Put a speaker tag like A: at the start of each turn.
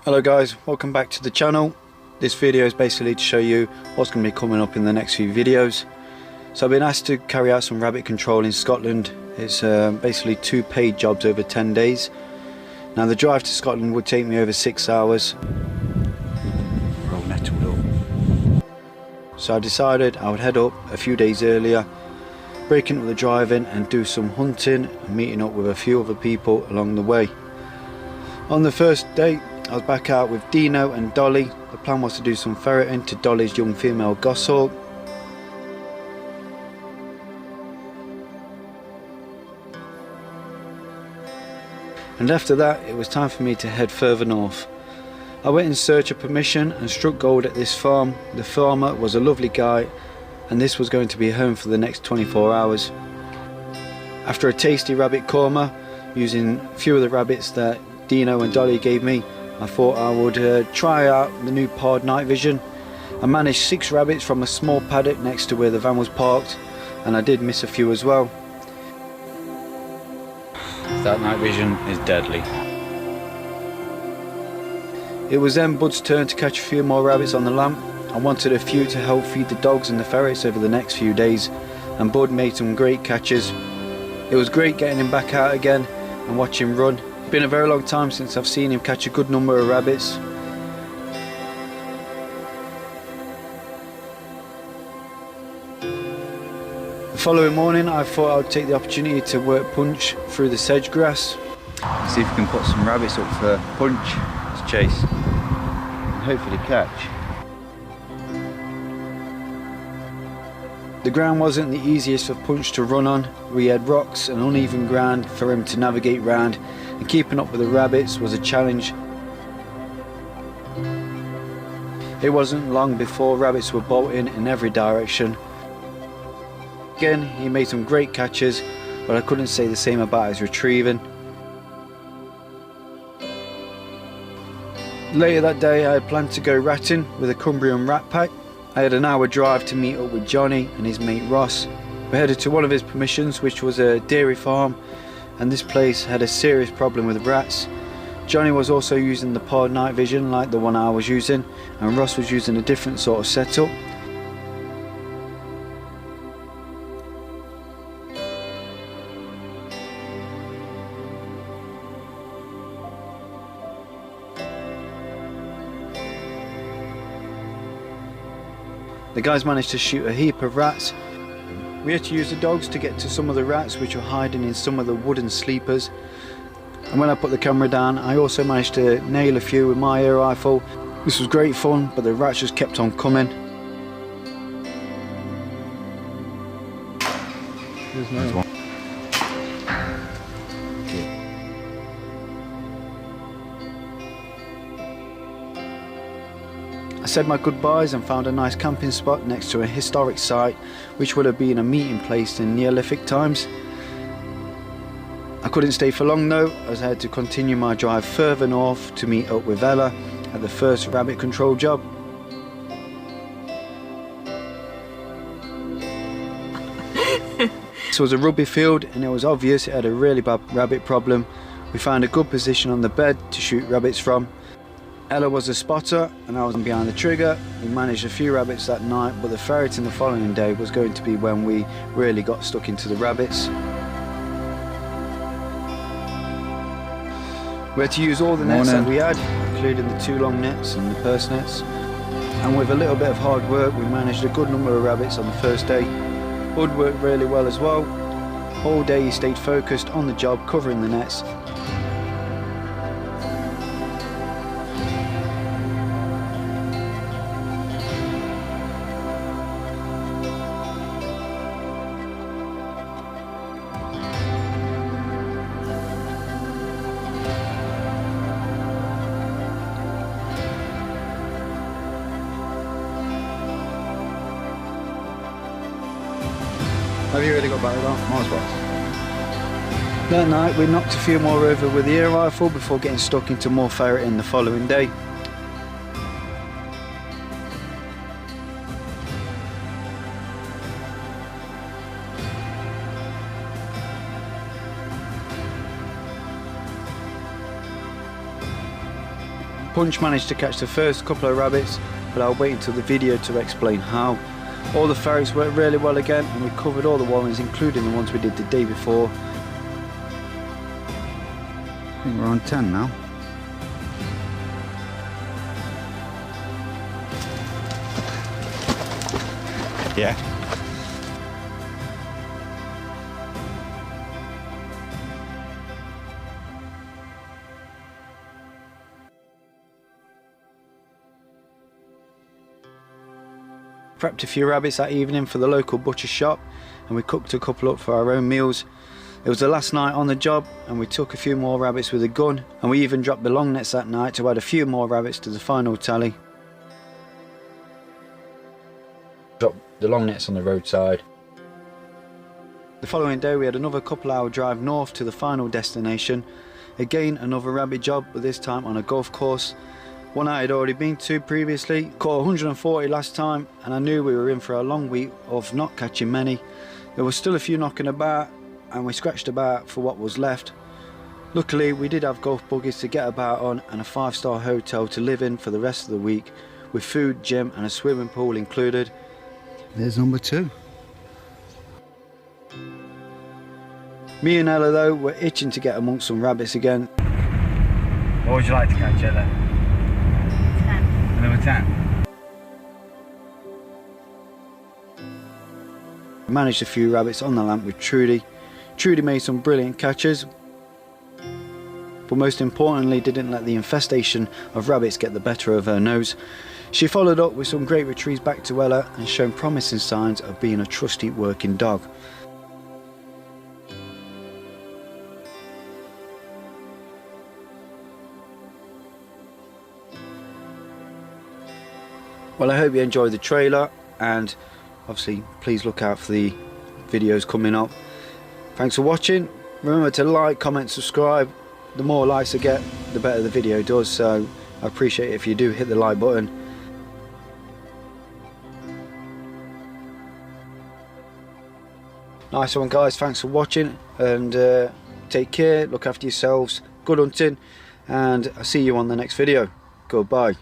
A: Hello guys, welcome back to the channel. This video is basically to show you what's going to be coming up in the next few videos. So I've been asked to carry out some rabbit control in Scotland. It's basically 2 paid jobs over 10 days. Now the drive to Scotland would take me over 6 hours. We're all nettled up. So I decided I would head up a few days earlier, break into the driving and do some hunting and meeting up with a few other people along the way. On the first day I was back out with Deano and Dolly. The plan was to do some ferreting to Dolly's young female Goshawk. And after that it was time for me to head further north. I went in search of permission and struck gold at this farm. The farmer was a lovely guy and this was going to be home for the next 24 hours. After a tasty rabbit korma, using a few of the rabbits that Deano and Dolly gave me, I thought I would try out the new pod night vision. I managed 6 rabbits from a small paddock next to where the van was parked, and I did miss a few as well. That night vision is deadly. It was then Bud's turn to catch a few more rabbits on the lamp. I wanted a few to help feed the dogs and the ferrets over the next few days, and Bud made some great catches. It was great getting him back out again and watch him run. It's been a very long time since I've seen him catch a good number of rabbits. The following morning I thought I would take the opportunity to work punch through the sedge grass. See if we can put some rabbits up for punch to chase and hopefully catch. The ground wasn't the easiest for Punch to run on. We had rocks and uneven ground for him to navigate round, and keeping up with the rabbits was a challenge. It wasn't long before rabbits were bolting in every direction. Again, he made some great catches, but I couldn't say the same about his retrieving. Later that day I had planned to go ratting with a Cumbrian rat pack. I had an hour drive to meet up with Jonny and his mate Ross. We headed to one of his permissions, which was a dairy farm, and this place had a serious problem with rats. Jonny was also using the pod night vision like the one I was using, and Ross was using a different sort of setup. The guys managed to shoot a heap of rats. We had to use the dogs to get to some of the rats which were hiding in some of the wooden sleepers. And when I put the camera down, I also managed to nail a few with my air rifle. This was great fun, but the rats just kept on coming. There's one. I said my goodbyes and found a nice camping spot next to a historic site which would have been a meeting place in Neolithic times. I couldn't stay for long though, as I had to continue my drive further north to meet up with Ella at the first rabbit control job. This was a rugby field and it was obvious it had a really bad rabbit problem. We found a good position on the bed to shoot rabbits from. Ella was a spotter and I was behind the trigger. We managed a few rabbits that night, but the ferreting the following day was going to be when we really got stuck into the rabbits. We had to use all the nets that we had, including the 2 long nets and the purse nets. And with a little bit of hard work we managed a good number of rabbits on the first day. Bud worked really well as well. All day he stayed focused on the job, covering the nets.
B: Have you really got battered on? Miles box.
A: That night we knocked a few more over with the air rifle before getting stuck into more ferreting the following day. Punch managed to catch the first couple of rabbits, but I'll wait until the video to explain how. All the ferrets worked really well again, and we covered all the wallings, including the ones we did the day before.
B: I think we're on 10 now. Yeah.
A: Prepped a few rabbits that evening for the local butcher shop, and we cooked a couple up for our own meals. It was the last night on the job, and we took a few more rabbits with a gun, and we even dropped the long nets that night to add a few more rabbits to the final tally. Dropped the long nets on the roadside. The following day we had another couple-hour drive north to the final destination. Again another rabbit job, but this time on a golf course. One I had already been to previously. Caught 140 last time, and I knew we were in for a long week of not catching many. There was still a few knocking about, and we scratched about for what was left. Luckily we did have golf buggies to get about on, and a 5-star hotel to live in for the rest of the week, with food, gym and a swimming pool included.
B: There's number 2.
A: Me and Ella though were itching to get amongst some rabbits again.
B: What would you like to catch, Ella? 10. Number 10.
A: Managed a few rabbits on the lamp with Trudy. Trudy made some brilliant catches, but most importantly didn't let the infestation of rabbits get the better of her nose. She followed up with some great retrieves back to Ella and shown promising signs of being a trusty working dog. Well, I hope you enjoyed the trailer, and obviously please look out for the videos coming up. Thanks for watching. Remember to like, comment, subscribe. The more likes I get, the better the video does, so I appreciate it if you do hit the like button. Nice one guys, thanks for watching, and take care, look after yourselves, good hunting, and I'll see you on the next video. Goodbye.